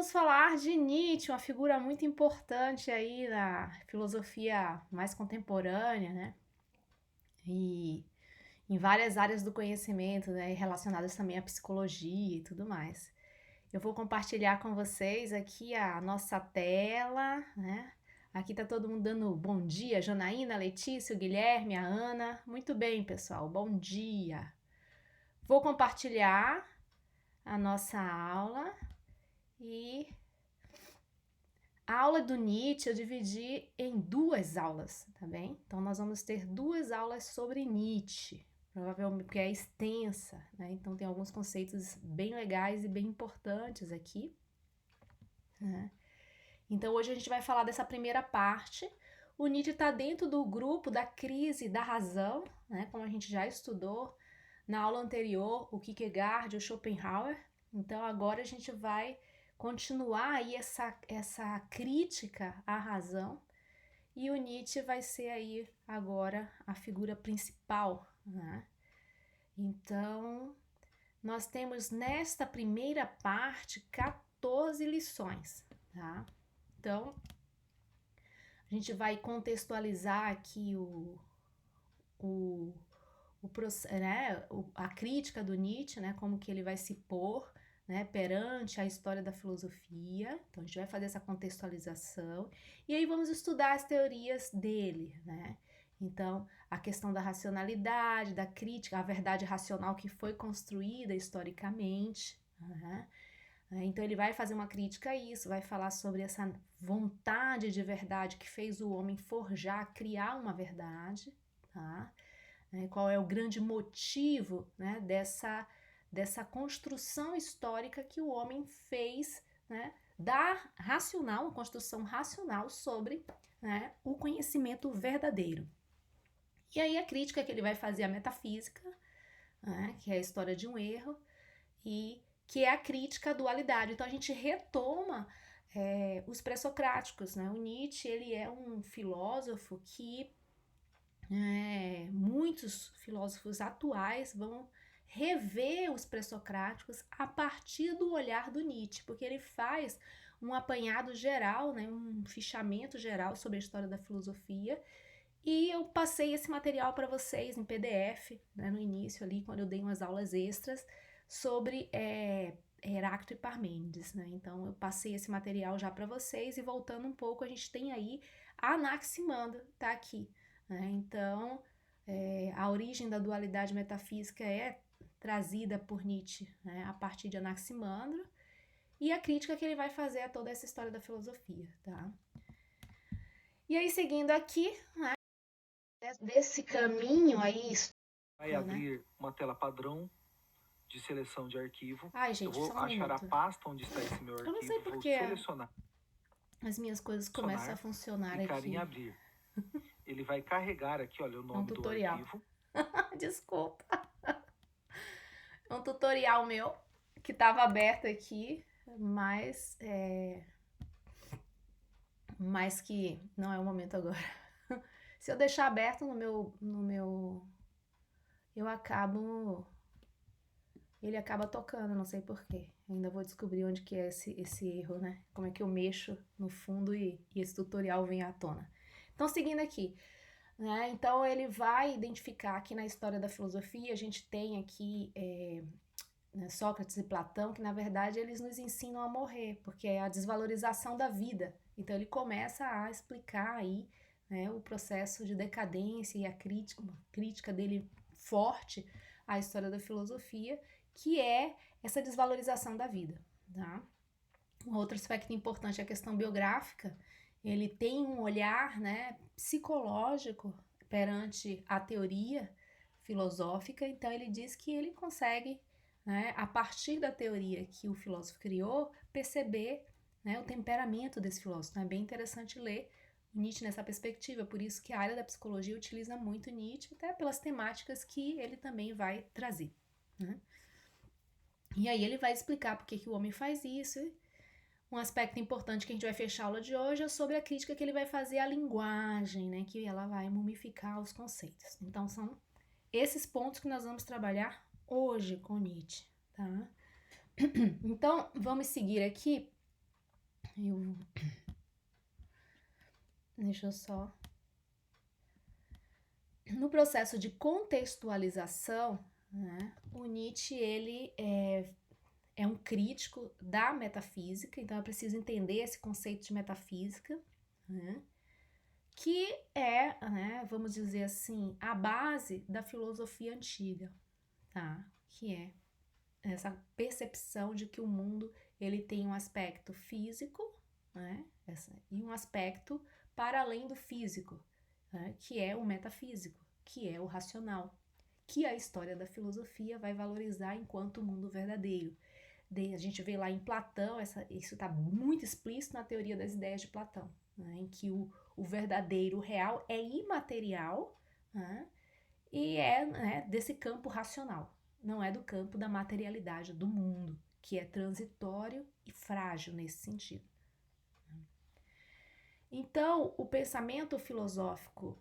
vamos falar de Nietzsche, uma figura muito importante aí na filosofia mais contemporânea, né? E em várias áreas do conhecimento, né? Relacionadas também à psicologia e tudo mais. Eu vou compartilhar com vocês aqui a nossa tela, né? Aqui tá todo mundo dando bom dia, Janaína, Letícia, o Guilherme, a Ana. Muito bem, pessoal, bom dia. Vou compartilhar a nossa aula e a aula do Nietzsche eu dividi em duas aulas, tá bem? Então nós vamos ter duas aulas sobre Nietzsche, provavelmente porque é extensa, né? Então tem alguns conceitos bem legais e bem importantes aqui, né? Então hoje a gente vai falar dessa primeira parte. O Nietzsche está dentro do grupo da crise da razão, né? Como a gente já estudou na aula anterior, o Kierkegaard e o Schopenhauer. Então agora a gente vai continuar aí essa crítica à razão, e o Nietzsche vai ser aí agora a figura principal, né? Então nós temos nesta primeira parte 14 lições, tá? Então a gente vai contextualizar aqui o, né, a crítica do Nietzsche, né, como que ele vai se pôr, né, perante a história da filosofia. Então a gente vai fazer essa contextualização e aí vamos estudar as teorias dele, né? Então a questão da racionalidade, da crítica, a verdade racional que foi construída historicamente, né? Então ele vai fazer uma crítica a isso, vai falar sobre essa vontade de verdade que fez o homem forjar, criar uma verdade, tá? Qual é o grande motivo, né, dessa construção histórica que o homem fez, né, da racional, uma construção racional sobre, né, o conhecimento verdadeiro. E aí a crítica que ele vai fazer à metafísica, né, que é a história de um erro, e que é a crítica à dualidade. Então a gente retoma os pré-socráticos, né? O Nietzsche, ele é um filósofo que muitos filósofos atuais vão rever os pré-socráticos a partir do olhar do Nietzsche, porque ele faz um apanhado geral, né, um fichamento geral sobre a história da filosofia. E eu passei esse material para vocês em PDF, né, no início ali, quando eu dei umas aulas extras sobre Heráclito e Parmênides, né? Então eu passei esse material já para vocês, e voltando um pouco, a gente tem aí a Anaximandro, tá aqui, né? Então a origem da dualidade metafísica é trazida por Nietzsche, né, a partir de Anaximandro, e a crítica que ele vai fazer a toda essa história da filosofia, tá? E aí, seguindo aqui, né, desse caminho aí, vai abrir uma tela padrão de seleção de arquivo. Ai, gente, eu vou achar a pasta onde está esse meu arquivo. Eu não sei vou selecionar as minhas coisas começam a funcionar clicar aqui. Em abrir. Ele vai carregar aqui, olha, o nome do arquivo. Desculpa. É um tutorial meu que estava aberto aqui, mas que não é o momento agora. Se eu deixar aberto no meu eu acabo, ele acaba tocando, não sei porquê. Ainda vou descobrir onde que é esse erro, né? Como é que eu mexo no fundo e esse tutorial vem à tona. Então, seguindo aqui, né? Então ele vai identificar aqui na história da filosofia, a gente tem aqui né, Sócrates e Platão, que na verdade eles nos ensinam a morrer, porque é a desvalorização da vida. Então ele começa a explicar aí, né, o processo de decadência e a crítica dele forte à história da filosofia, que é essa desvalorização da vida, tá? Um outro aspecto importante é a questão biográfica. Ele tem um olhar, né, psicológico perante a teoria filosófica, então ele diz que ele consegue, né, a partir da teoria que o filósofo criou, perceber, né, o temperamento desse filósofo. Então é bem interessante ler Nietzsche nessa perspectiva, por isso que a área da psicologia utiliza muito Nietzsche, até pelas temáticas que ele também vai trazer, né? E aí ele vai explicar por que o homem faz isso. Um aspecto importante que a gente vai fechar a aula de hoje é sobre a crítica que ele vai fazer à linguagem, né? Que ela vai mumificar os conceitos. Então são esses pontos que nós vamos trabalhar hoje com Nietzsche, tá? Então vamos seguir aqui Deixa eu só... No processo de contextualização, né, o Nietzsche ele é um crítico da metafísica, então é preciso entender esse conceito de metafísica, né, que é, né, vamos dizer assim, a base da filosofia antiga, tá? Que é essa percepção de que o mundo ele tem um aspecto físico, né, e um aspecto para além do físico, né, que é o metafísico, que é o racional, que a história da filosofia vai valorizar enquanto mundo verdadeiro. A gente vê lá em Platão, isso está muito explícito na teoria das ideias de Platão, né, em que o verdadeiro, o real, é imaterial, né, e é, né, desse campo racional, não é do campo da materialidade do mundo, que é transitório e frágil nesse sentido. Então, o pensamento filosófico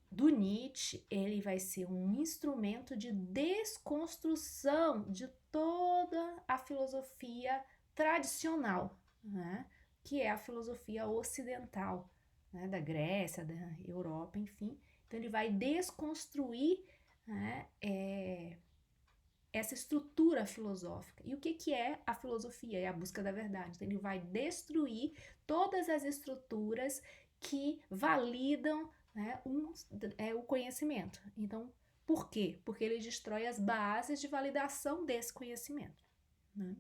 do Nietzsche, ele vai ser um instrumento de desconstrução de toda a filosofia tradicional, né? Que é a filosofia ocidental, né? Da Grécia, da Europa, enfim. Então, ele vai desconstruir, né, essa estrutura filosófica. E o que é a filosofia? É a busca da verdade. Então, ele vai destruir todas as estruturas que validam, né, o conhecimento. Então, por quê? Porque ele destrói as bases de validação desse conhecimento, né?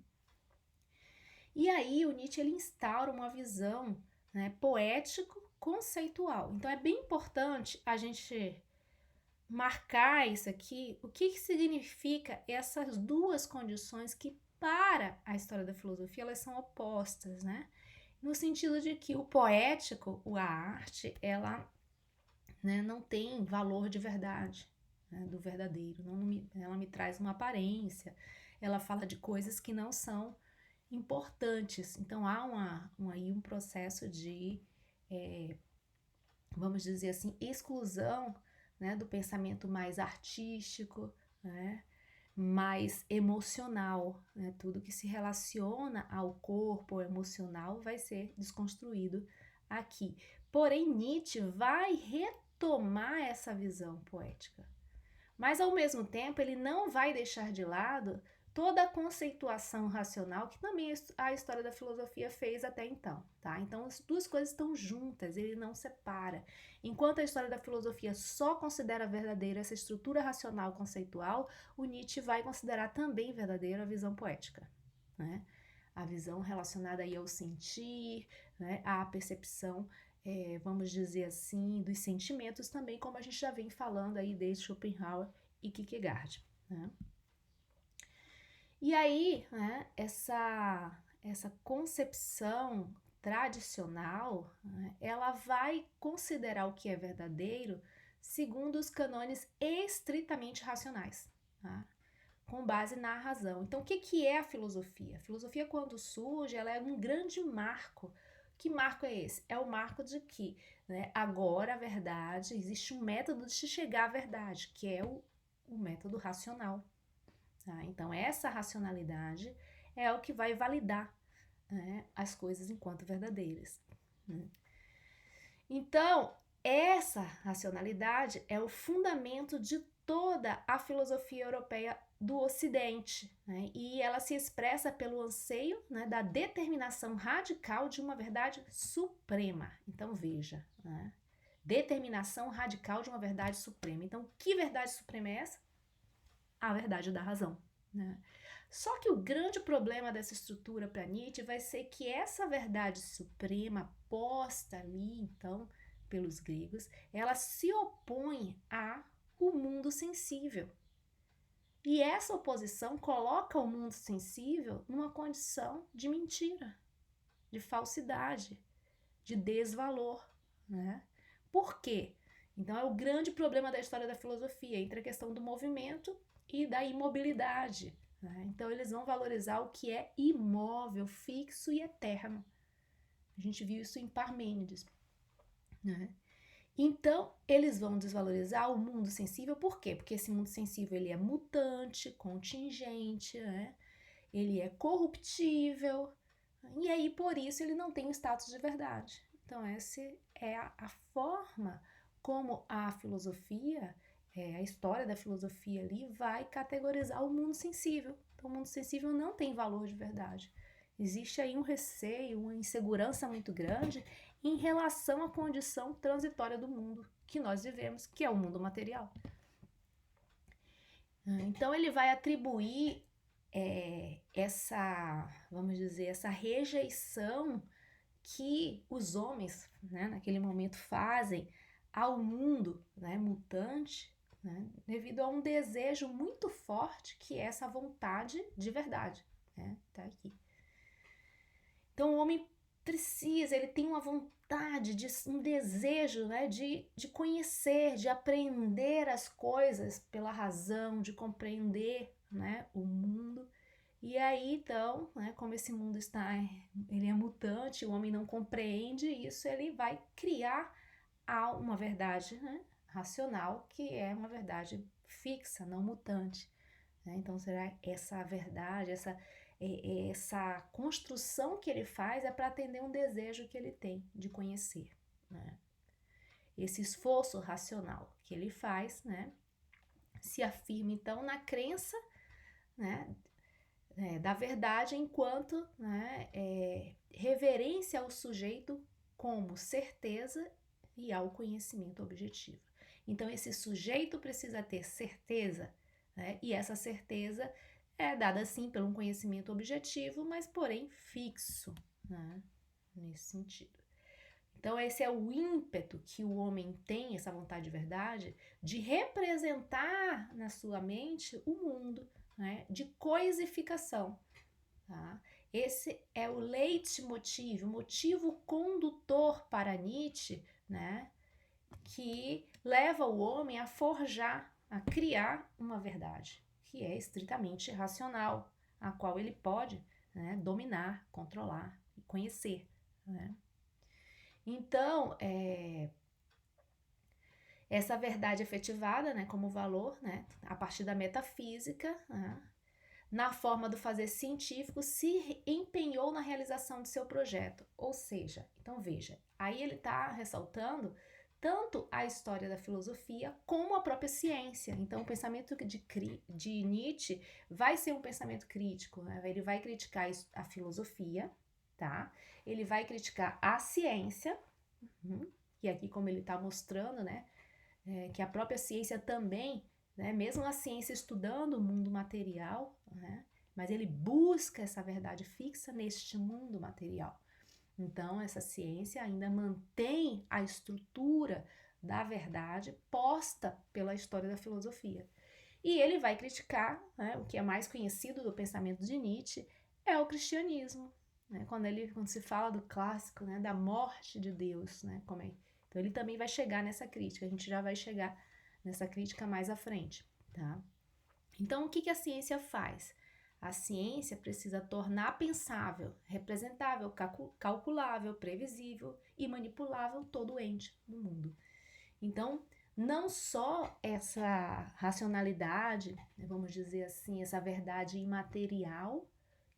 E aí o Nietzsche ele instaura uma visão, né, poético-conceitual. Então é bem importante a gente marcar isso aqui, o que significa essas duas condições que para a história da filosofia elas são opostas, né? No sentido de que o poético, a arte, ela, né, não tem valor de verdade, né, do verdadeiro, ela me traz uma aparência, ela fala de coisas que não são importantes, então há aí um processo de, vamos dizer assim, exclusão, né, do pensamento mais artístico, né, mais emocional, né, tudo que se relaciona ao corpo emocional vai ser desconstruído aqui. Porém, Nietzsche vai retomar essa visão poética, mas ao mesmo tempo ele não vai deixar de lado toda a conceituação racional que também a história da filosofia fez até então, tá? Então as duas coisas estão juntas, ele não separa. Enquanto a história da filosofia só considera verdadeira essa estrutura racional conceitual, o Nietzsche vai considerar também verdadeira a visão poética, né? A visão relacionada aí ao sentir, né? À percepção, vamos dizer assim, dos sentimentos também, como a gente já vem falando aí desde Schopenhauer e Kierkegaard, né? E aí, né, essa concepção tradicional, né, ela vai considerar o que é verdadeiro segundo os cânones estritamente racionais, tá? Com base na razão. Então, o que é a filosofia? A filosofia, quando surge, ela é um grande marco. Que marco é esse? É o marco de que, né, agora a verdade, existe um método de se chegar à verdade, que é o método racional. Tá? Então, essa racionalidade é o que vai validar, né, as coisas enquanto verdadeiras, né? Então, essa racionalidade é o fundamento de toda a filosofia europeia do Ocidente, né? E ela se expressa pelo anseio, né, da determinação radical de uma verdade suprema. Então, veja, né? Determinação radical de uma verdade suprema. Então, que verdade suprema é essa? A verdade da razão, né? Só que o grande problema dessa estrutura para Nietzsche vai ser que essa verdade suprema posta ali, então, pelos gregos, ela se opõe ao mundo sensível. E essa oposição coloca o mundo sensível numa condição de mentira, de falsidade, de desvalor, né? Por quê? Então é o grande problema da história da filosofia, entre a questão do movimento e da imobilidade, né? Então eles vão valorizar o que é imóvel, fixo e eterno. A gente viu isso em Parmênides, né? Então eles vão desvalorizar o mundo sensível, por quê? Porque esse mundo sensível ele é mutante, contingente, né? Ele é corruptível, E aí, por isso, ele não tem o status de verdade. Então, essa é a forma como a filosofia, a história da filosofia ali, vai categorizar o mundo sensível. Então, o mundo sensível não tem valor de verdade. Existe aí um receio, uma insegurança muito grande em relação à condição transitória do mundo que nós vivemos, que é o mundo material. Então, ele vai atribuir vamos dizer, essa rejeição que os homens, né, naquele momento fazem ao mundo, né, mutante, né, devido a um desejo muito forte que é essa vontade de verdade, né, tá aqui. Então o homem precisa, ele tem uma vontade, um desejo, né, de conhecer, de aprender as coisas pela razão, de compreender, né, o mundo. E aí, então, né, como esse mundo ele é mutante, o homem não compreende isso, ele vai criar uma verdade, né, racional, que é uma verdade fixa, não mutante. Né? Então, será essa verdade, essa construção que ele faz é para atender um desejo que ele tem de conhecer. Né? Esse esforço racional que ele faz, né, se afirma, então, na crença, né, da verdade enquanto, né, reverência ao sujeito como certeza e ao conhecimento objetivo. Então, esse sujeito precisa ter certeza, né, e essa certeza é dada sim por um conhecimento objetivo, mas porém fixo, né, nesse sentido. Então, esse é o ímpeto que o homem tem, essa vontade de verdade, de representar na sua mente o mundo, né, de coisificação. Tá? Esse é o leitmotiv, o motivo condutor para Nietzsche, né, que leva o homem a forjar, a criar uma verdade, que é estritamente racional, a qual ele pode, né, dominar, controlar e conhecer. Né? Então, essa verdade efetivada, né, como valor, né, a partir da metafísica, né, na forma do fazer científico, se empenhou na realização de seu projeto. Ou seja, então veja, aí ele está ressaltando tanto a história da filosofia como a própria ciência. Então, o pensamento de Nietzsche vai ser um pensamento crítico, né? Ele vai criticar a filosofia, tá? Ele vai criticar a ciência, e aqui como ele está mostrando, né, que a própria ciência também, né, mesmo a ciência estudando o mundo material, né, mas ele busca essa verdade fixa neste mundo material. Então, essa ciência ainda mantém a estrutura da verdade posta pela história da filosofia. E ele vai criticar, né, o que é mais conhecido do pensamento de Nietzsche, é o cristianismo. Né, quando se fala do clássico, né, da morte de Deus, né, então ele também vai chegar nessa crítica, a gente já vai chegar nessa crítica mais à frente. Tá? Então, o que a ciência faz? A ciência precisa tornar pensável, representável, calculável, previsível e manipulável todo ente do mundo. Então, não só essa racionalidade, vamos dizer assim, essa verdade imaterial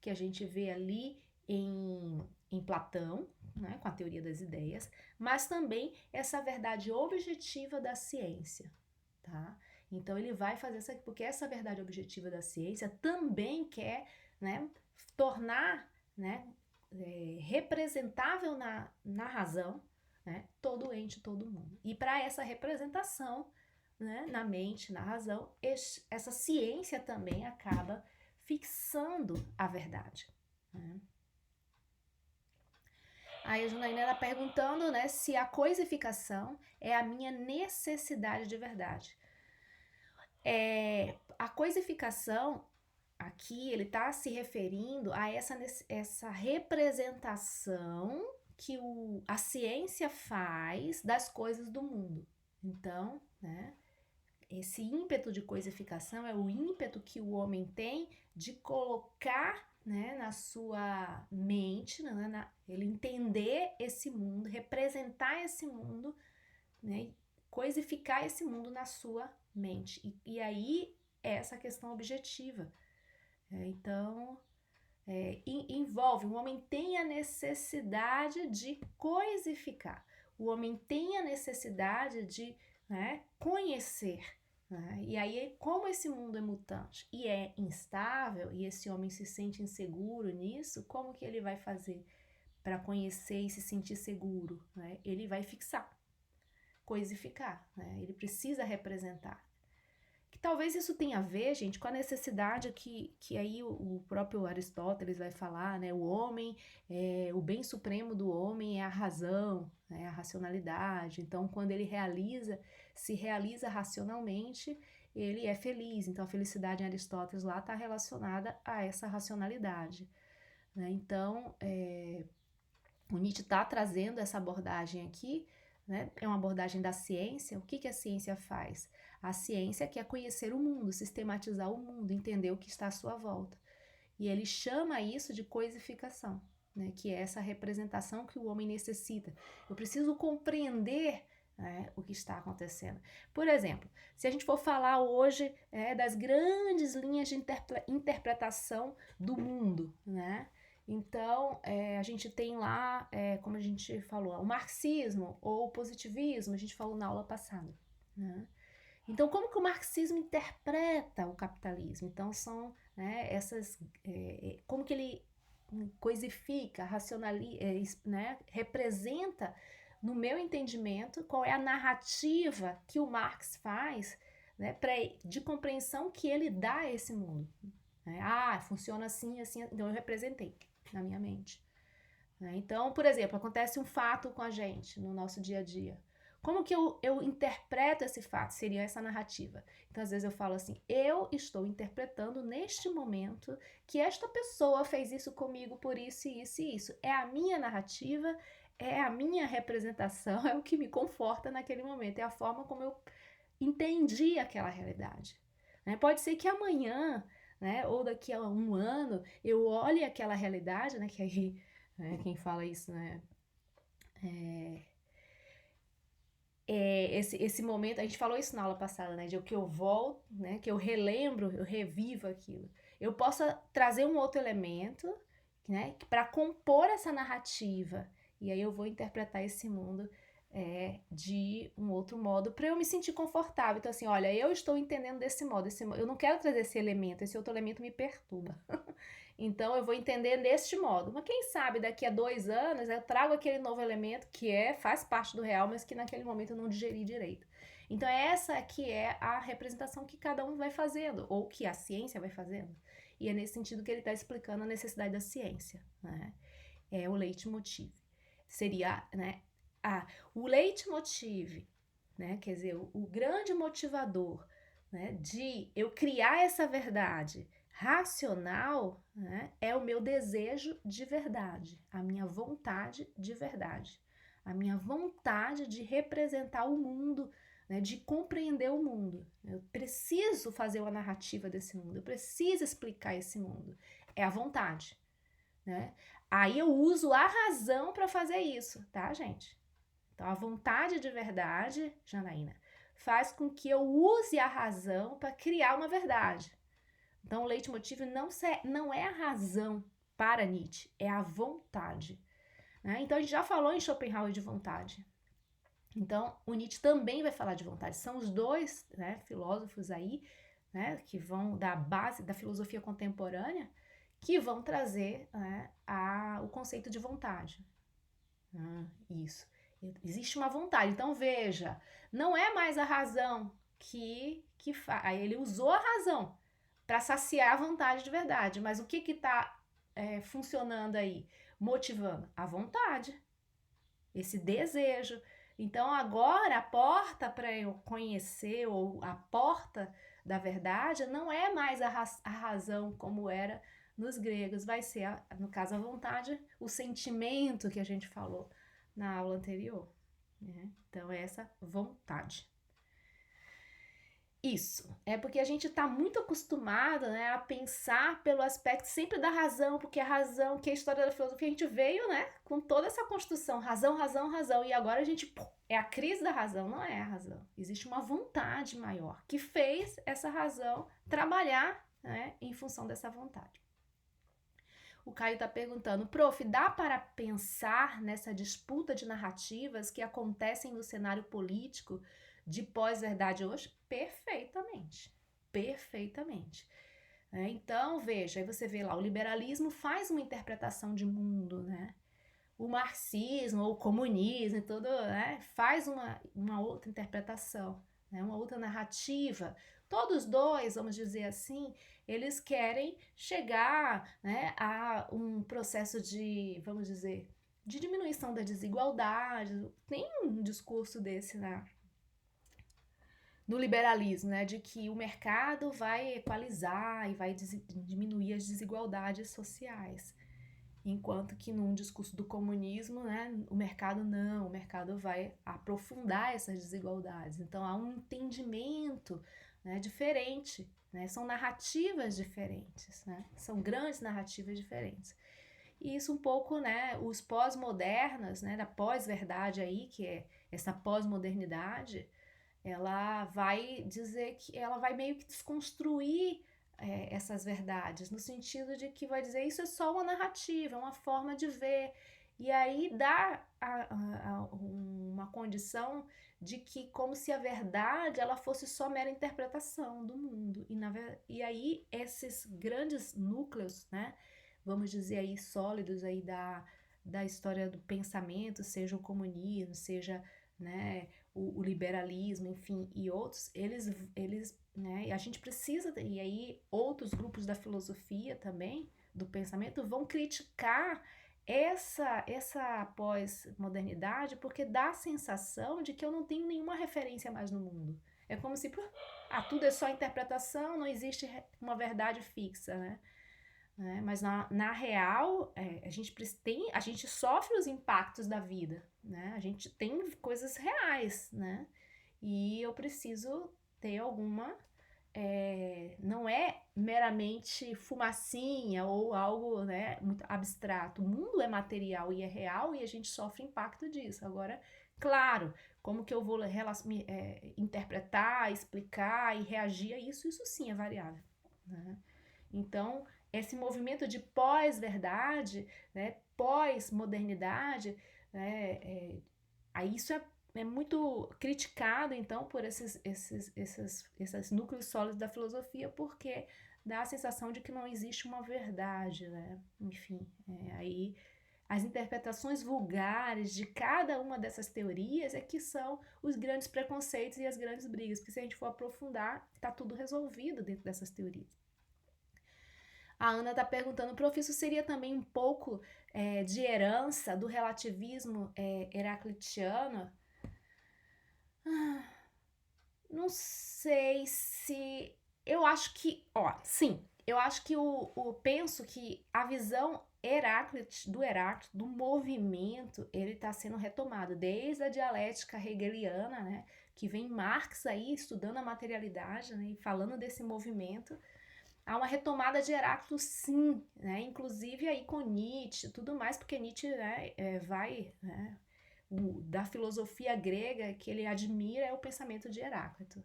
que a gente vê ali em Platão, né, com a teoria das ideias, mas também essa verdade objetiva da ciência. Tá? Então ele vai fazer porque essa verdade objetiva da ciência também quer, né, tornar, né, representável na razão, né, todo ente, todo mundo. E para essa representação, né, na mente, na razão, essa ciência também acaba fixando a verdade. Né? Aí a Janaína está perguntando, né, se a coisificação é a minha necessidade de verdade. A coisificação, aqui ele está se referindo a essa representação que a ciência faz das coisas do mundo. Então, né, esse ímpeto de coisificação é o ímpeto que o homem tem de colocar, né, na sua mente, né, ele entender esse mundo, representar esse mundo, né, coisificar esse mundo na sua mente. E aí é essa questão objetiva. Então, envolve, o homem tem a necessidade de coisificar, o homem tem a necessidade de, né, conhecer. Né? E aí, como esse mundo é mutante e é instável, e esse homem se sente inseguro nisso, como que ele vai fazer para conhecer e se sentir seguro? Né? Ele vai fixar, coisificar, né? Ele precisa representar. Que talvez isso tenha a ver, gente, com a necessidade que aí o próprio Aristóteles vai falar, né? O homem, o bem supremo do homem é a razão, né? A racionalidade. Então, quando ele se realiza racionalmente, ele é feliz. Então, a felicidade em Aristóteles lá está relacionada a essa racionalidade. Né? Então, o Nietzsche está trazendo essa abordagem aqui, né? É uma abordagem da ciência. O que a ciência faz? A ciência quer conhecer o mundo, sistematizar o mundo, entender o que está à sua volta. E ele chama isso de coisificação, né? Que é essa representação que o homem necessita. Eu preciso compreender, né, o que está acontecendo. Por exemplo, se a gente for falar hoje das grandes linhas de interpretação do mundo, né? Então, a gente tem lá, como a gente falou, o marxismo ou o positivismo, a gente falou na aula passada. Né? Então, como que o marxismo interpreta o capitalismo? Então, são, né, essas. Como que ele coisifica, racionaliza, né, representa, no meu entendimento, qual é a narrativa que o Marx faz, né, de compreensão que ele dá a esse mundo. Né? Funciona assim, assim, então eu representei na minha mente. Né? Então, por exemplo, acontece um fato com a gente no nosso dia a dia. Como que eu interpreto esse fato? Seria essa narrativa. Então, às vezes eu falo assim, eu estou interpretando neste momento que esta pessoa fez isso comigo por isso, isso e isso. É a minha narrativa, é a minha representação, é o que me conforta naquele momento, é a forma como eu entendi aquela realidade. Né? Pode ser que amanhã, né, ou daqui a um ano, eu olhe aquela realidade, né, que aí, né, quem fala isso, né, esse momento, a gente falou isso na aula passada, né, de que eu volto, né, que eu relembro, eu revivo aquilo. Eu possa trazer um outro elemento, né, para compor essa narrativa, e aí eu vou interpretar esse mundo de um outro modo, para eu me sentir confortável. Então, assim, olha, eu estou entendendo desse modo, eu não quero trazer esse elemento, esse outro elemento me perturba. Então, eu vou entender deste modo. Mas quem sabe daqui a 2 anos eu trago aquele novo elemento que faz parte do real, mas que naquele momento eu não digeri direito. Então, essa aqui é a representação que cada um vai fazendo, ou que a ciência vai fazendo. E é nesse sentido que ele está explicando a necessidade da ciência. Né? É o leitmotiv. Seria, né, o leitmotiv, né, quer dizer, o grande motivador, né, de eu criar essa verdade racional, né, é o meu desejo de verdade, a minha vontade de verdade, a minha vontade de representar o mundo, né, de compreender o mundo. Eu preciso fazer uma narrativa desse mundo, eu preciso explicar esse mundo. É a vontade. Né? Aí eu uso a razão para fazer isso, tá, gente? Então, a vontade de verdade, Janaína, faz com que eu use a razão para criar uma verdade. Então, o leitmotiv não é a razão para Nietzsche, é a vontade. Né? Então, a gente já falou em Schopenhauer de vontade. Então, o Nietzsche também vai falar de vontade. São os dois, né, filósofos aí, né, que vão da base da filosofia contemporânea, que vão trazer, né, o conceito de vontade. Isso. Existe uma vontade. Então, veja, não é mais a razão que faz. Aí ele usou a razão para saciar a vontade de verdade. Mas o que está funcionando aí? Motivando a vontade, esse desejo. Então, agora, a porta para eu conhecer, ou a porta da verdade, não é mais a razão como era nos gregos, vai ser, no caso, a vontade, o sentimento que a gente falou na aula anterior. Né? Então, é essa vontade. Isso, é porque a gente está muito acostumado, né, a pensar pelo aspecto sempre da razão, porque a razão, que a história da filosofia, a gente veio, né, com toda essa construção, razão, razão, razão, e agora a gente, é a crise da razão, não é a razão. Existe uma vontade maior que fez essa razão trabalhar, né, em função dessa vontade. O Caio está perguntando, prof, dá para pensar nessa disputa de narrativas que acontecem no cenário político de pós-verdade hoje? Perfeitamente, perfeitamente. Então, veja, aí você vê lá, o liberalismo faz uma interpretação de mundo, né? O marxismo, ou o comunismo, tudo, né? Faz uma outra interpretação, né? Uma outra narrativa. Todos dois, vamos dizer assim, eles querem chegar, né, a um processo de, vamos dizer, de diminuição da desigualdade. Tem um discurso desse no liberalismo, né, de que o mercado vai equalizar e vai diminuir as desigualdades sociais. Enquanto que num discurso do comunismo, né, o mercado vai aprofundar essas desigualdades. Então há um entendimento, né, diferente, né, são narrativas diferentes, né, são grandes narrativas diferentes. E isso um pouco, né, os pós-modernas, né, da pós-verdade aí, que é essa pós-modernidade, ela vai dizer que ela vai meio que desconstruir essas verdades, no sentido de que vai dizer isso é só uma narrativa, uma forma de ver, e aí dá uma condição de que como se a verdade ela fosse só mera interpretação do mundo, e aí esses grandes núcleos, né, vamos dizer aí sólidos aí da história do pensamento, seja o comunismo, seja, né, o liberalismo, enfim, e outros, eles, né, a gente precisa, e aí outros grupos da filosofia também, do pensamento, vão criticar essa pós-modernidade, porque dá a sensação de que eu não tenho nenhuma referência mais no mundo. É como se, tudo é só interpretação, não existe uma verdade fixa, né? Mas na real, a gente sofre os impactos da vida, né? A gente tem coisas reais, né? E eu preciso ter alguma... não é meramente fumacinha ou algo, né, muito abstrato. O mundo é material e é real e a gente sofre impacto disso. Agora, claro, como que eu vou interpretar, explicar e reagir a isso? Isso sim é variável, né? Então, esse movimento de pós-verdade, né, pós-modernidade, né, aí isso é muito criticado, então, por esses núcleos sólidos da filosofia, porque dá a sensação de que não existe uma verdade, né? Enfim, aí as interpretações vulgares de cada uma dessas teorias é que são os grandes preconceitos e as grandes brigas, porque se a gente for aprofundar, está tudo resolvido dentro dessas teorias. A Ana está perguntando, prof, isso seria também um pouco de herança do relativismo heraclitiano? Não sei se... Eu acho que... sim. Eu acho que penso que a visão do Heráclito, do movimento, ele está sendo retomado desde a dialética hegeliana, né? Que vem Marx aí estudando a materialidade, né, e falando desse movimento. Há uma retomada de Heráclito, sim, né? Inclusive aí com Nietzsche, tudo mais, porque Nietzsche, né, vai, né, da filosofia grega que ele admira é o pensamento de Heráclito.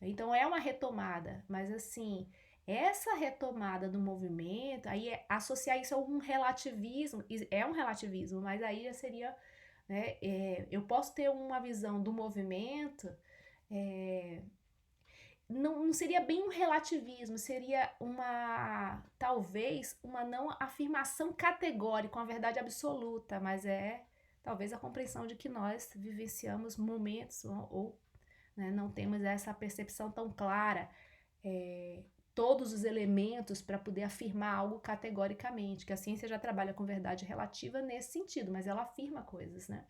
Então é uma retomada, mas assim, essa retomada do movimento, aí associar isso a um relativismo, é um relativismo, mas aí já seria, né, eu posso ter uma visão do movimento, não seria bem um relativismo, seria talvez uma não afirmação categórica, uma verdade absoluta, mas talvez a compreensão de que nós vivenciamos momentos ou né, não temos essa percepção tão clara, todos os elementos para poder afirmar algo categoricamente, que a ciência já trabalha com verdade relativa nesse sentido, mas ela afirma coisas, né?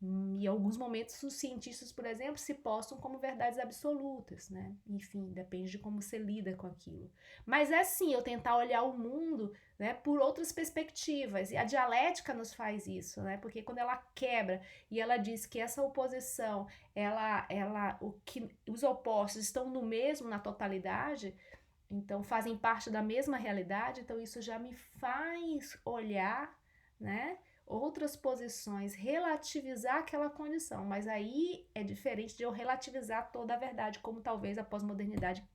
Em alguns momentos os cientistas, por exemplo, se postam como verdades absolutas, né? Enfim, depende de como você lida com aquilo. Mas é sim, eu tentar olhar o mundo, né, por outras perspectivas, e a dialética nos faz isso, né? Porque quando ela quebra e ela diz que essa oposição, os opostos estão no mesmo, na totalidade, então fazem parte da mesma realidade, então isso já me faz olhar, né, outras posições, relativizar aquela condição, mas aí é diferente de eu relativizar toda a verdade, como talvez a pós-modernidade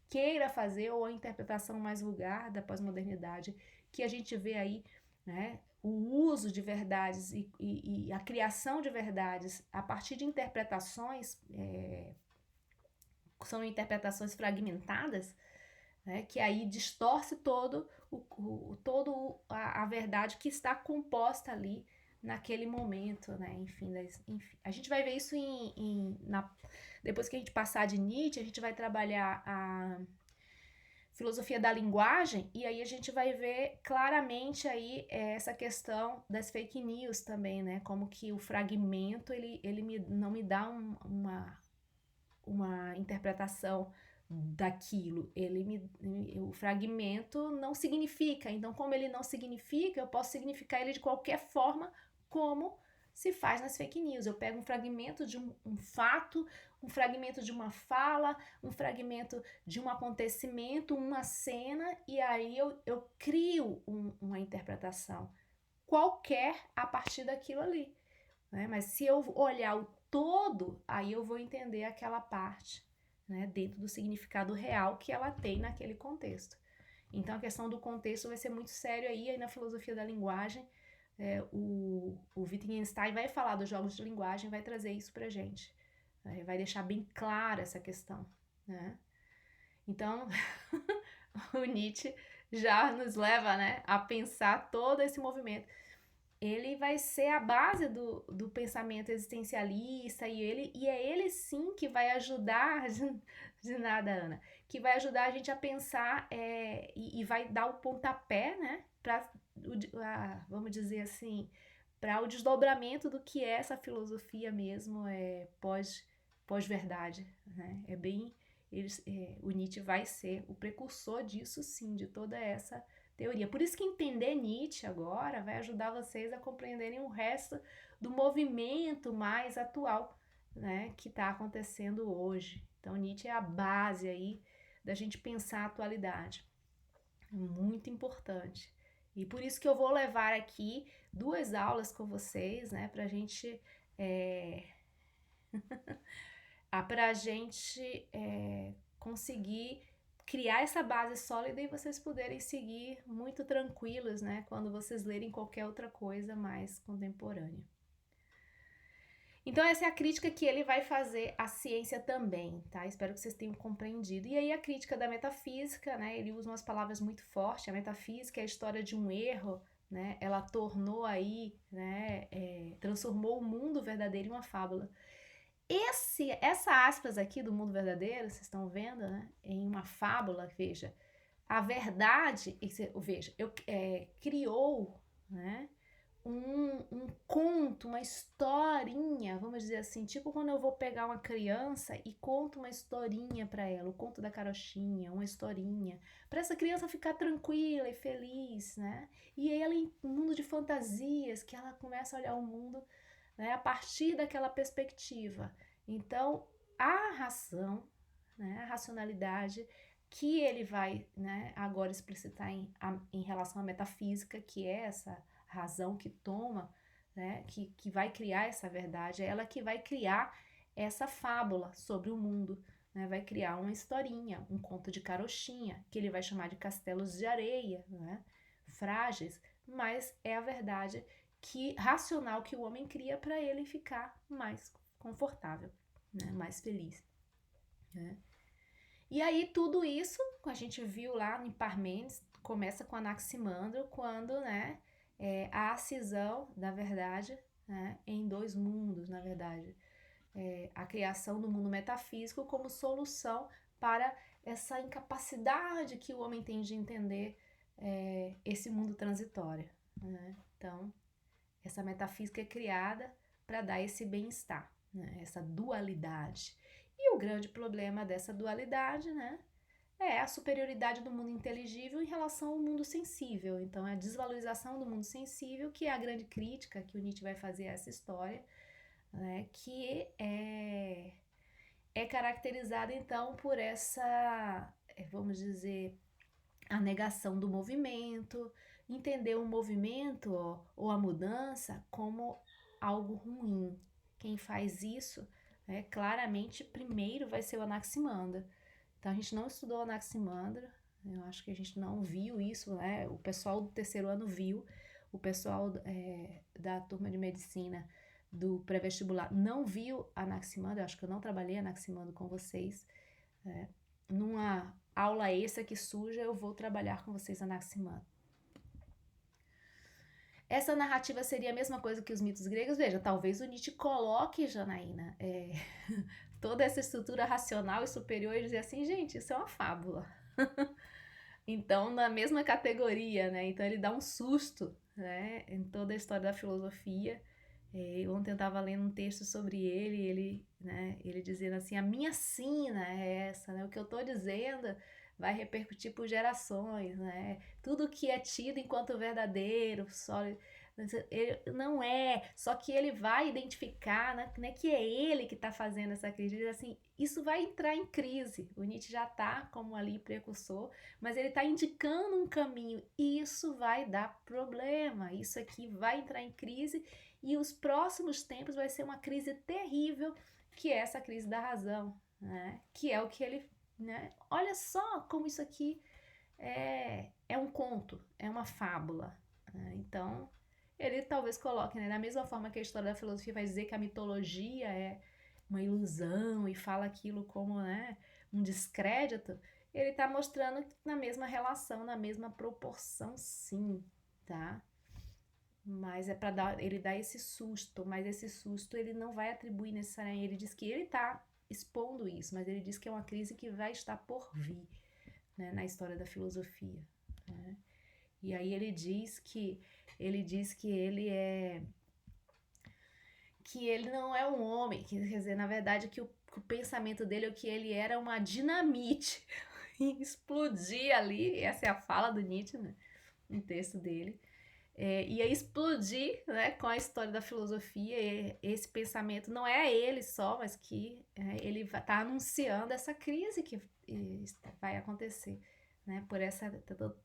queira fazer, ou a interpretação mais vulgar da pós-modernidade que a gente vê aí, né, o uso de verdades e a criação de verdades a partir de interpretações, são interpretações fragmentadas, né, que aí distorce todo a verdade que está composta ali naquele momento, né? Enfim, a gente vai ver isso depois que a gente passar de Nietzsche, a gente vai trabalhar a filosofia da linguagem e aí a gente vai ver claramente aí essa questão das fake news também, né? Como que o fragmento não me dá uma interpretação daquilo, o fragmento não significa, então como ele não significa, eu posso significar ele de qualquer forma, como se faz nas fake news. Eu pego um fragmento de um fato, um fragmento de uma fala, um fragmento de um acontecimento, uma cena, e aí eu crio uma interpretação qualquer a partir daquilo ali, né? Mas se eu olhar o todo, aí eu vou entender aquela parte, né, dentro do significado real que ela tem naquele contexto. Então a questão do contexto vai ser muito sério aí na filosofia da linguagem. O Wittgenstein vai falar dos jogos de linguagem, vai trazer isso pra gente, vai deixar bem clara essa questão, né? Então o Nietzsche já nos leva, né, a pensar todo esse movimento. Ele vai ser a base do pensamento existencialista e é ele sim que vai ajudar, de nada, Ana, que vai ajudar a gente a pensar e vai dar o pontapé, né, para, vamos dizer assim, para o desdobramento do que é essa filosofia mesmo, pós-verdade, né? O Nietzsche vai ser o precursor disso sim, de toda essa teoria. Por isso que entender Nietzsche agora vai ajudar vocês a compreenderem o resto do movimento mais atual, né, que está acontecendo hoje. Então Nietzsche é a base aí da gente pensar a atualidade. Muito importante. E por isso que eu vou levar aqui 2 aulas com vocês, né, pra gente conseguir criar essa base sólida e vocês poderem seguir muito tranquilos, né, quando vocês lerem qualquer outra coisa mais contemporânea. Então essa é a crítica que ele vai fazer à ciência também, tá? Espero que vocês tenham compreendido. E aí a crítica da metafísica, né, ele usa umas palavras muito fortes. A metafísica é a história de um erro, né? Ela tornou aí, né, transformou o mundo verdadeiro em uma fábula. Essa aspas aqui do mundo verdadeiro, vocês estão vendo, né? Em uma fábula, veja, a verdade, veja, criou, né? Um conto, uma historinha, vamos dizer assim, tipo quando eu vou pegar uma criança e conto uma historinha para ela, o conto da carochinha, uma historinha, para essa criança ficar tranquila e feliz, né? E aí ela em um mundo de fantasias, que ela começa a olhar o mundo, né, a partir daquela perspectiva. Então, a razão, né, a racionalidade que ele vai, né, agora explicitar em relação à metafísica, que é essa razão que toma, né, que vai criar essa verdade, é ela que vai criar essa fábula sobre o mundo, né, vai criar uma historinha, um conto de carochinha, que ele vai chamar de castelos de areia, né, frágeis, mas é a verdade racional que o homem cria para ele ficar mais confortável, né, mais feliz, né? E aí tudo isso a gente viu lá em Parmênides, começa com Anaximandro, quando, né, há a cisão da verdade, né, em 2 mundos, na verdade. A criação do mundo metafísico como solução para essa incapacidade que o homem tem de entender esse mundo transitório, né? Então, essa metafísica é criada para dar esse bem-estar, né? Essa dualidade. E o grande problema dessa dualidade, né, é a superioridade do mundo inteligível em relação ao mundo sensível. Então, é a desvalorização do mundo sensível, que é a grande crítica que o Nietzsche vai fazer a essa história, né, que é caracterizada, então, por essa, vamos dizer, a negação do movimento, entender o movimento ou a mudança como algo ruim. Quem faz isso, claramente, primeiro vai ser o Anaximandro. Então a gente não estudou o Anaximandro, Eu acho que a gente não viu isso, né? O pessoal do terceiro ano viu, o pessoal da turma de medicina do pré-vestibular não viu Anaximandro. Eu acho que eu não trabalhei Anaximandro com vocês. Numa aula extra que suja, eu vou trabalhar com vocês Anaximandro. Essa narrativa seria a mesma coisa que os mitos gregos? Veja, talvez o Nietzsche coloque, Janaína, toda essa estrutura racional e superior e dizer assim, gente, isso é uma fábula. Então, na mesma categoria, né? Então ele dá um susto, né? Em toda a história da filosofia. Ontem eu estava lendo um texto sobre ele, né? Ele dizendo assim, a minha sina é essa, né? O que eu estou dizendo vai repercutir por gerações, né? Tudo que é tido enquanto verdadeiro, sólido, ele não é, só que ele vai identificar, né, que é ele que está fazendo essa crise. Ele diz assim, isso vai entrar em crise. O Nietzsche já está como ali precursor, mas ele está indicando um caminho. Isso vai dar problema, isso aqui vai entrar em crise e os próximos tempos vai ser uma crise terrível, que é essa crise da razão, né? Que é o que ele... Né? Olha só como isso aqui é um conto, é uma fábula. Né? Então, ele talvez coloque, né? Da mesma forma que a história da filosofia vai dizer que a mitologia é uma ilusão e fala aquilo como, né, um descrédito, ele está mostrando na mesma relação, na mesma proporção, sim, tá? Mas é para ele dar esse susto, mas esse susto ele não vai atribuir necessariamente, ele diz que ele está expondo isso, mas ele diz que é uma crise que vai estar por vir, né, na história da filosofia, né? E aí ele diz que ele não é um homem, quer dizer, na verdade que o pensamento dele é que ele era uma dinamite e explodir ali, essa é a fala do Nietzsche, né, no texto dele. Ia explodir, né, com a história da filosofia. Esse pensamento não é ele só, mas que ele está anunciando essa crise que vai acontecer, né, por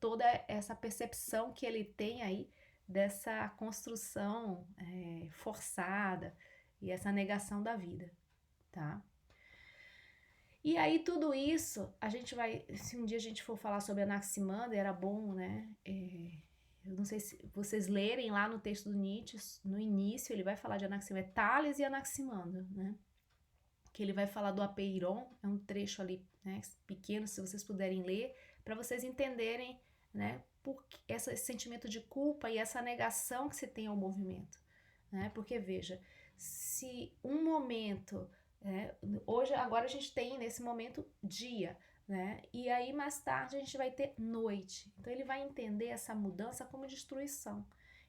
toda essa percepção que ele tem aí dessa construção forçada e essa negação da vida, tá? E aí tudo isso, a gente vai, se um dia a gente for falar sobre Anaximander, era bom, né, eu não sei se vocês lerem lá no texto do Nietzsche, no início ele vai falar de Anaximander, Tales e Anaximander, né? Que ele vai falar do apeiron, é um trecho ali, né, pequeno, se vocês puderem ler, para vocês entenderem, né, esse sentimento de culpa e essa negação que se tem ao movimento, né? Porque veja, se um momento, hoje, agora a gente tem nesse momento dia, né? E aí mais tarde a gente vai ter noite. Então ele vai entender essa mudança como destruição.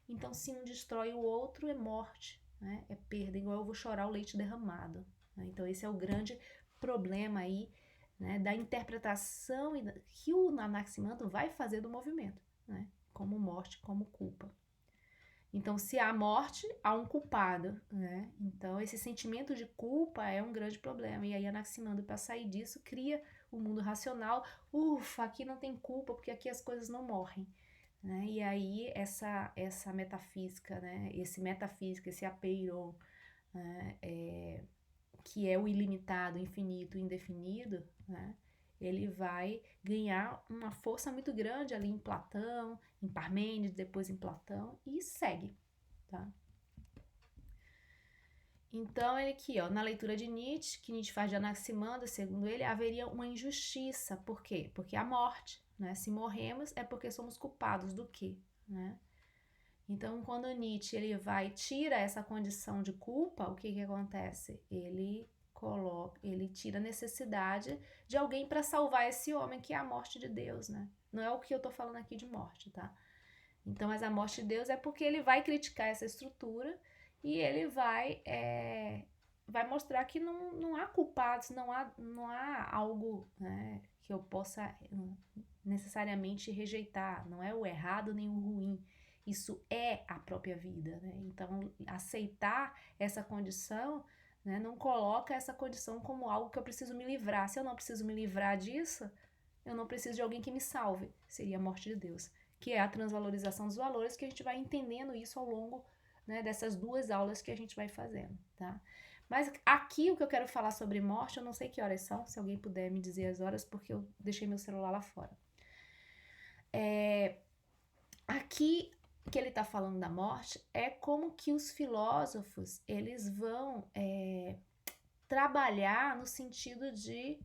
Então se um destrói o outro é morte, né? É perda, igual eu vou chorar o leite derramado. Né? Então esse é o grande problema aí, né, da interpretação que o Anaximandro vai fazer do movimento, né? Como morte, como culpa. Então, se há morte, há um culpado, né? Então, esse sentimento de culpa é um grande problema. E aí, Anaximandro, para sair disso, cria o mundo racional. Ufa, aqui não tem culpa, porque aqui as coisas não morrem. Né? E aí, essa metafísica, né? Esse apeiron, né? Que é o ilimitado, infinito, indefinido, né? Ele vai ganhar uma força muito grande ali em Platão, em Parmênides, depois em Platão, e segue, tá? Então, ele aqui, ó, na leitura de Nietzsche, que Nietzsche faz de Anaximandro, segundo ele, haveria uma injustiça. Por quê? Porque a morte, né? Se morremos, é porque somos culpados do quê? Né? Então, quando Nietzsche ele tira essa condição de culpa, o que acontece? Ele tira a necessidade de alguém para salvar esse homem, que é a morte de Deus, né? Não é o que eu tô falando aqui de morte, tá? Então, mas a morte de Deus é porque ele vai criticar essa estrutura e ele vai mostrar que não há culpados, não há algo, né, que eu possa necessariamente rejeitar, não é o errado nem o ruim. Isso é a própria vida, né? Então, aceitar essa condição, né, não coloca essa condição como algo que eu preciso me livrar. Se eu não preciso me livrar disso, eu não preciso de alguém que me salve. Seria a morte de Deus, que é a transvalorização dos valores, que a gente vai entendendo isso ao longo, né, dessas duas aulas que a gente vai fazendo, tá? Mas aqui o que eu quero falar sobre morte, eu não sei que horas são, se alguém puder me dizer as horas, porque eu deixei meu celular lá fora. aqui que ele está falando da morte é como que os filósofos eles vão trabalhar no sentido de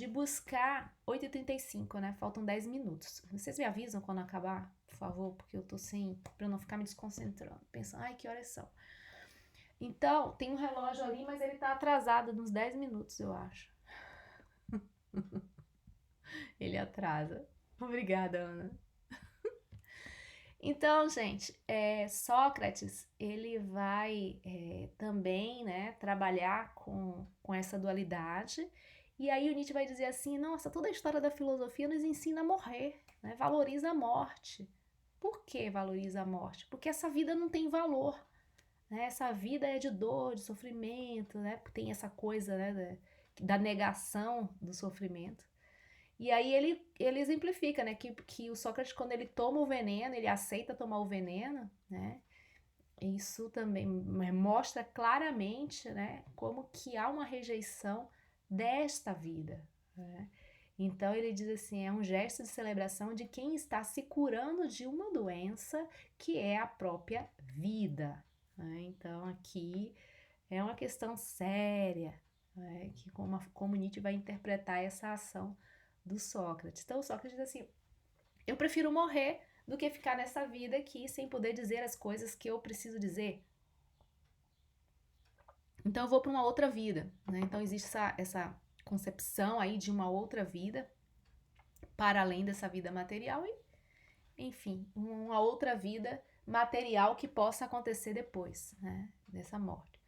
buscar 8h35, né? Faltam 10 minutos. Vocês me avisam quando acabar, por favor, porque eu tô sem, pra eu não ficar me desconcentrando, pensando, ai, que horas são? Então, tem um relógio ali, mas ele tá atrasado nos 10 minutos, eu acho. Ele atrasa. Obrigada, Ana. Então, gente, Sócrates, ele vai também, né, trabalhar com essa dualidade, e aí o Nietzsche vai dizer assim, nossa, toda a história da filosofia nos ensina a morrer, né, valoriza a morte. Por que valoriza a morte? Porque essa vida não tem valor, né, essa vida é de dor, de sofrimento, né, tem essa coisa, né, da negação do sofrimento. E aí ele exemplifica, né, que o Sócrates, quando ele toma o veneno, ele aceita tomar o veneno, né, isso também mostra claramente, né, como que há uma rejeição desta vida, né? Então ele diz assim, é um gesto de celebração de quem está se curando de uma doença que é a própria vida, né? Então aqui é uma questão séria, né, que como Nietzsche vai interpretar essa ação do Sócrates. Então o Sócrates diz assim, eu prefiro morrer do que ficar nessa vida aqui sem poder dizer as coisas que eu preciso dizer. Então eu vou para uma outra vida, né? Então existe essa concepção aí de uma outra vida para além dessa vida material e, enfim, uma outra vida material que possa acontecer depois, né, dessa morte.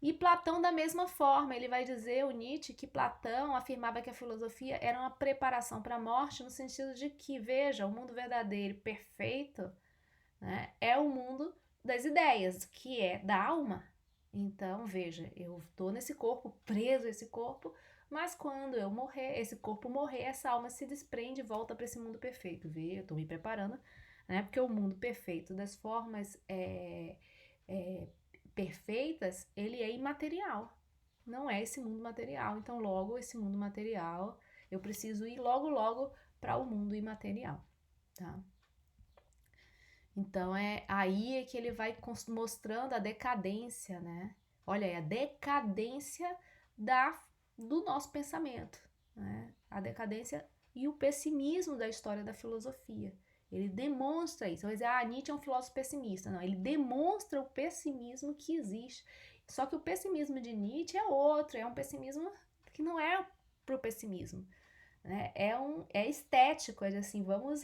E Platão, da mesma forma, ele vai dizer, o Nietzsche, que Platão afirmava que a filosofia era uma preparação para a morte, no sentido de que, veja, o mundo verdadeiro e perfeito, né, é o mundo das ideias, que é da alma. Então, veja, eu estou nesse corpo, preso a esse corpo, mas quando eu morrer, esse corpo morrer, essa alma se desprende e volta para esse mundo perfeito. Vê, eu estou me preparando, né, porque o mundo perfeito das formas perfeitas, ele é imaterial, não é esse mundo material. Então, logo, esse mundo material, eu preciso ir logo para o mundo imaterial, tá? Então, aí é que ele vai mostrando a decadência, né? Olha aí, a decadência do nosso pensamento, né? A decadência e o pessimismo da história da filosofia. Ele demonstra isso. Vai dizer, Nietzsche é um filósofo pessimista. Não, ele demonstra o pessimismo que existe. Só que o pessimismo de Nietzsche é outro, é um pessimismo que não é pro pessimismo, né? É estético, é assim, vamos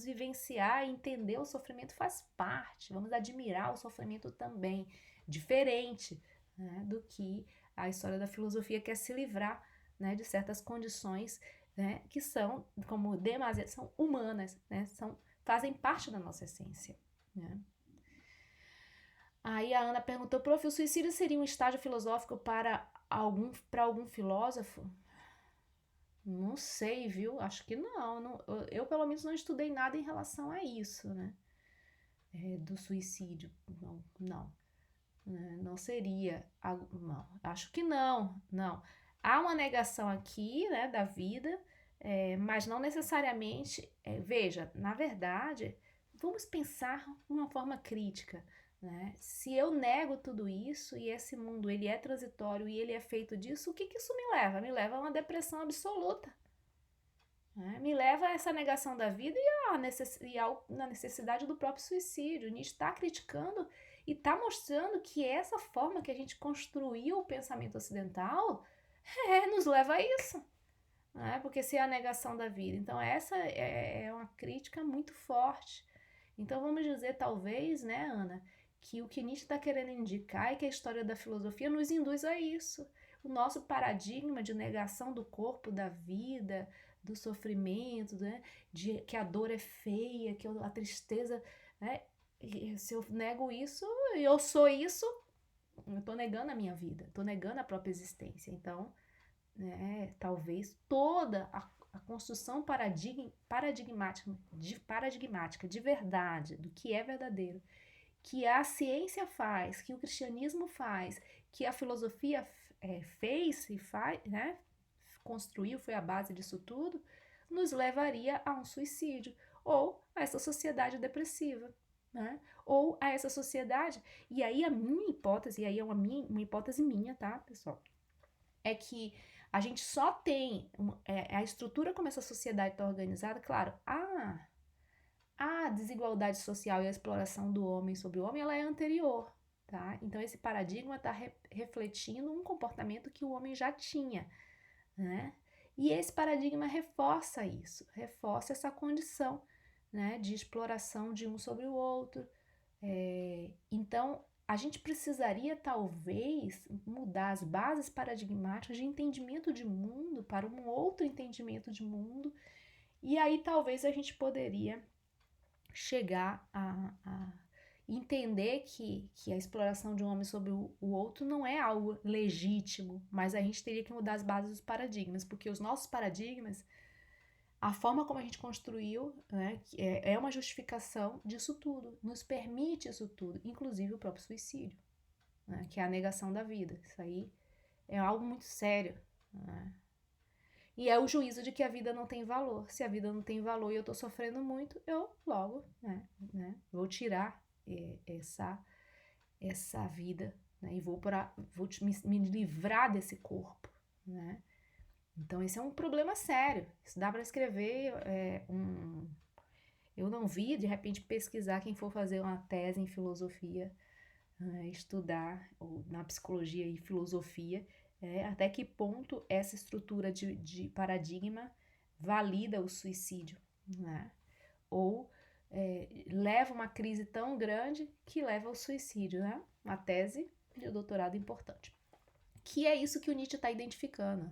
vivenciar e entender o sofrimento faz parte, vamos admirar o sofrimento também, diferente, né, do que a história da filosofia quer se livrar, né, de certas condições, né, que são, como demasiado, são humanas, né, fazem parte da nossa essência, né? Aí a Ana perguntou, prof, o suicídio seria um estágio filosófico para algum filósofo? Não sei, viu? Acho que não. Eu, pelo menos, não estudei nada em relação a isso, né? Do suicídio. Não. Não seria. Não, acho que não. Não. Há uma negação aqui, né, da vida, mas não necessariamente. Veja, na verdade, vamos pensar de uma forma crítica, né? Se eu nego tudo isso e esse mundo ele é transitório e ele é feito disso, o que isso me leva? Me leva a uma depressão absoluta, né? Me leva a essa negação da vida na necessidade do próprio suicídio. Nietzsche está criticando e está mostrando que essa forma que a gente construiu o pensamento ocidental nos leva a isso, né? Porque se é a negação da vida. Então essa é uma crítica muito forte. Então vamos dizer, talvez, né, Ana, que o que Nietzsche está querendo indicar é que a história da filosofia nos induz a isso. O nosso paradigma de negação do corpo, da vida, do sofrimento, né, de que a dor é feia, que a tristeza, né, se eu nego isso, eu sou isso, eu estou negando a minha vida, estou negando a própria existência. Então, né, talvez toda a construção paradigmática de verdade, do que é verdadeiro, que a ciência faz, que o cristianismo faz, que a filosofia fez e faz, né, construiu, foi a base disso tudo, nos levaria a um suicídio, ou a essa sociedade depressiva, né? Ou a essa sociedade. E aí a minha hipótese, e aí é uma hipótese minha, tá, pessoal? É que a gente só tem a estrutura como essa sociedade está organizada, claro, a desigualdade social e a exploração do homem sobre o homem, ela é anterior, tá? Então esse paradigma está refletindo um comportamento que o homem já tinha, né? E esse paradigma reforça isso, reforça essa condição, né, de exploração de um sobre o outro. Então, a gente precisaria talvez mudar as bases paradigmáticas de entendimento de mundo para um outro entendimento de mundo, e aí talvez a gente poderia chegar a entender que a exploração de um homem sobre o outro não é algo legítimo, mas a gente teria que mudar as bases dos paradigmas, porque os nossos paradigmas, a forma como a gente construiu, né, é uma justificação disso tudo, nos permite isso tudo, inclusive o próprio suicídio, né, que é a negação da vida. Isso aí é algo muito sério, né? E é o juízo de que a vida não tem valor. Se a vida não tem valor e eu tô sofrendo muito, eu logo, né, vou tirar essa vida, né, e vou me livrar desse corpo, né? Então esse é um problema sério. Isso dá para escrever eu não vi, de repente, pesquisar quem for fazer uma tese em filosofia, estudar ou na psicologia e filosofia, até que ponto essa estrutura de paradigma valida o suicídio, né? Ou leva uma crise tão grande que leva ao suicídio, né? Uma tese de doutorado importante. Que é isso que o Nietzsche está identificando,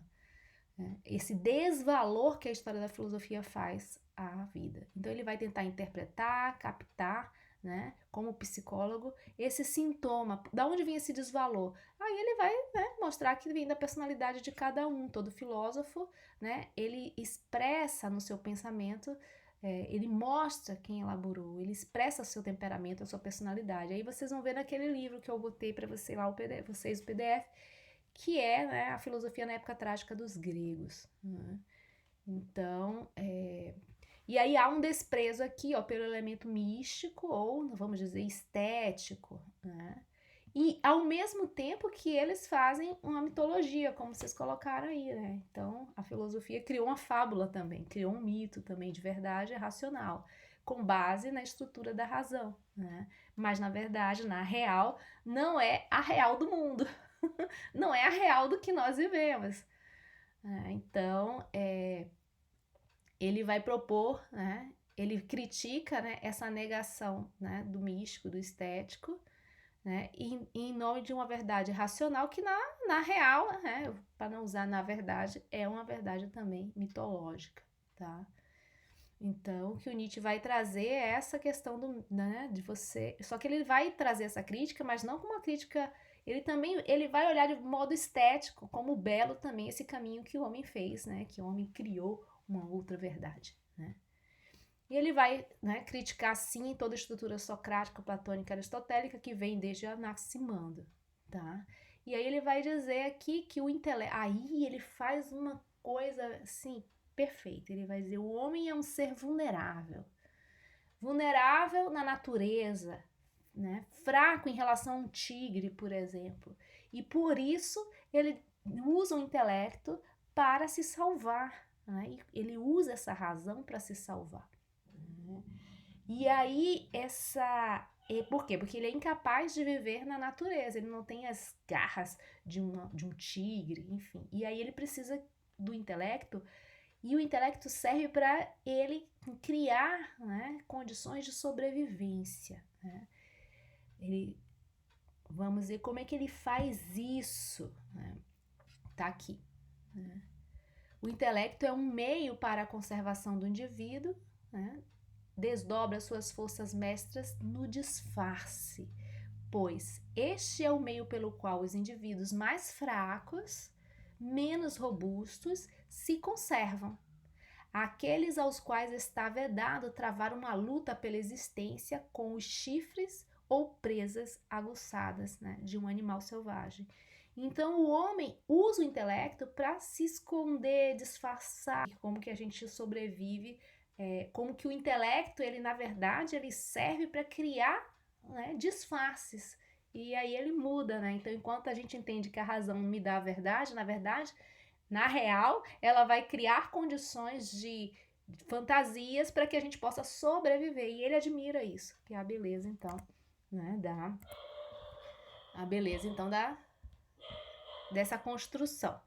né? Esse desvalor que a história da filosofia faz à vida. Então ele vai tentar interpretar, captar, né, como psicólogo, esse sintoma, da onde vem esse desvalor. Aí ele vai, né, mostrar que vem da personalidade de cada um. Todo filósofo, né, ele expressa no seu pensamento, ele mostra quem elaborou, ele expressa seu temperamento, a sua personalidade. Aí vocês vão ver naquele livro que eu botei para vocês lá, o PDF, que é, né, a filosofia na época trágica dos gregos, né? Então, e aí há um desprezo aqui, ó, pelo elemento místico ou, vamos dizer, estético, né? E ao mesmo tempo que eles fazem uma mitologia, como vocês colocaram aí, né? Então, a filosofia criou uma fábula também, criou um mito também de verdade racional, com base na estrutura da razão, né? Mas, na verdade, na real, não é a real do mundo, não é a real do que nós vivemos. Então, ele vai propor, né, ele critica, né, essa negação, né, do místico, do estético, né, em nome de uma verdade racional que na real, né, para não usar na verdade, é uma verdade também mitológica, tá? Então, o que o Nietzsche vai trazer é essa questão né, de você... Só que ele vai trazer essa crítica, mas não como uma crítica... Ele vai olhar de modo estético, como belo também esse caminho que o homem fez, né? Que o homem criou uma outra verdade, né? E ele vai, né, criticar, sim, toda a estrutura socrática, platônica, aristotélica, que vem desde Anaximandro, tá? E aí ele vai dizer aqui que o intelecto... Aí ele faz uma coisa, assim, perfeita. Ele vai dizer, o homem é um ser vulnerável. Vulnerável na natureza, né? Fraco em relação a um tigre, por exemplo. E por isso ele usa o intelecto para se salvar, né? Ele usa essa razão para se salvar, né? E aí por quê? Porque ele é incapaz de viver na natureza, ele não tem as garras de um tigre, enfim. E aí ele precisa do intelecto, e o intelecto serve para ele criar, né, condições de sobrevivência, né? Vamos ver como é que ele faz isso, né? Tá aqui, né? O intelecto é um meio para a conservação do indivíduo, né? Desdobra suas forças mestras no disfarce, pois este é o meio pelo qual os indivíduos mais fracos, menos robustos, se conservam. Aqueles aos quais está vedado travar uma luta pela existência com os chifres ou presas aguçadas, né, de um animal selvagem. Então o homem usa o intelecto para se esconder, disfarçar, como que a gente sobrevive, como que o intelecto, ele na verdade, ele serve para criar, né, disfarces. E aí ele muda, né? Então, enquanto a gente entende que a razão me dá a verdade, na verdade, na real, ela vai criar condições de fantasias para que a gente possa sobreviver. E ele admira isso, que é a beleza, então, né? A beleza, então, dessa construção.